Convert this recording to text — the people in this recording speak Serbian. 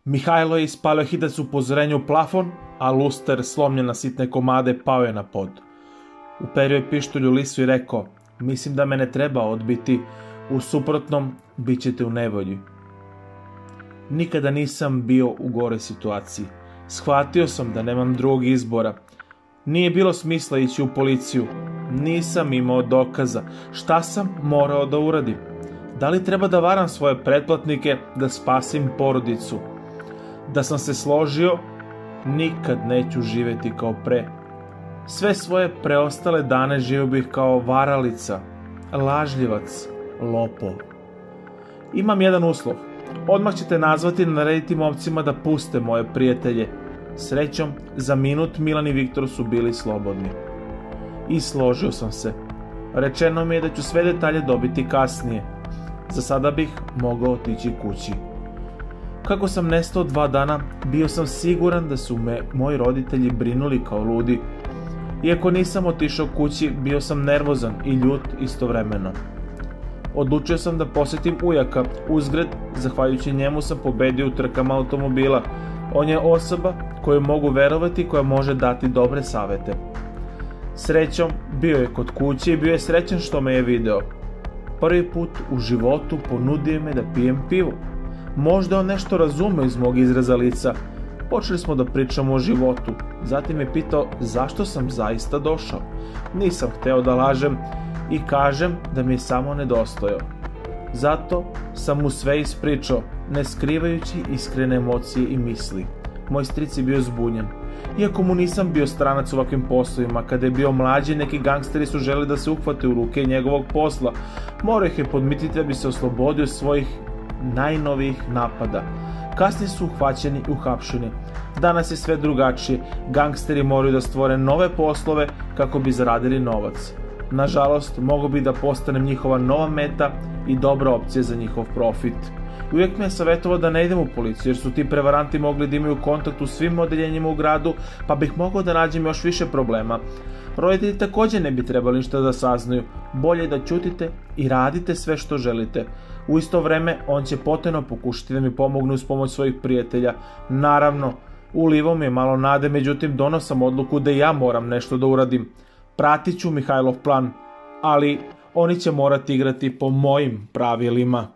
Mihajlo je ispalio hitac upozorenja u plafon, a luster slomljen na sitne komade pao je na pod. Uperio je pištolj u lisu i rekao: "Mislim da me ne treba odbiti, u suprotnom bit ćete u nevolji." Nikada nisam bio u goroj situaciji. Shvatio sam da nemam drugog izbora. Nije bilo smisla ići u policiju. Nisam imao dokaza. Šta sam morao da uradim? Da li treba da varam svoje pretplatnike da spasim porodicu? Da sam se složio, nikad neću živeti kao pre. Sve svoje preostale dane živio bih kao varalica, lažljivac, lopov. Imam jedan uslov. Odmah ćete nazvati i narediti momcima da puste moje prijatelje. Srećom, za minut Milan i Viktor su bili slobodni. I složio sam se. Rečeno mi je da ću sve detalje dobiti kasnije. Za sada bih mogao otići kući. Kako sam nestao 2 dana, bio sam siguran da su me moji roditelji brinuli kao ludi. Iako nisam otišao kući, bio sam nervozan i ljut istovremeno. Odlučio sam da posjetim ujaka. Uzgred, zahvaljujući njemu sam pobedio u trkama automobila. On je osoba koju mogu verovati, koja može dati dobre savete. Srećom, bio je kod kuće i bio je srećan što me je video. Prvi put u životu ponudio me da pijem pivo. Možda on nešto razumeo iz mog izraza lica. Počeli smo da pričamo o životu. Zatim je pitao zašto sam zaista došao. Nisam hteo da lažem i kažem da mi je samo nedostojao. Zato sam mu sve ispričao, ne skrivajući iskrene emocije i misli. Moj stric je bio zbunjen. Iako mu nisam bio stranac u ovakvim poslovima, kada je bio mlađi, neki gangsteri su želeli da se uhvate u ruke njegovog posla. Morao ih je podmititi da bi se oslobodio svojih najnovijih napada. Kasnije su uhvaćeni i uhapšeni. Danas je sve drugačije. Gangsteri moraju da stvore nove poslove kako bi zaradili novac. Nažalost, mogu bi da postanem njihova nova meta i dobra opcija za njihov profit. Uvijek me je savjetovao da ne idem u policiju, jer su ti prevaranti mogli da imaju kontakt u svim odeljenjima u gradu, pa bih mogao da nađem još više problema. Roditelji također ne bi trebali ništa da saznaju. Bolje da ćutite i radite sve što želite. U isto vreme, on će potajno pokušati da mi pomogne uz pomoć svojih prijatelja. Naravno, ulivao mi je malo nade, međutim donosam odluku da ja moram nešto da uradim. Pratit ću Mihajlov plan, ali oni će morati igrati po mojim pravilima.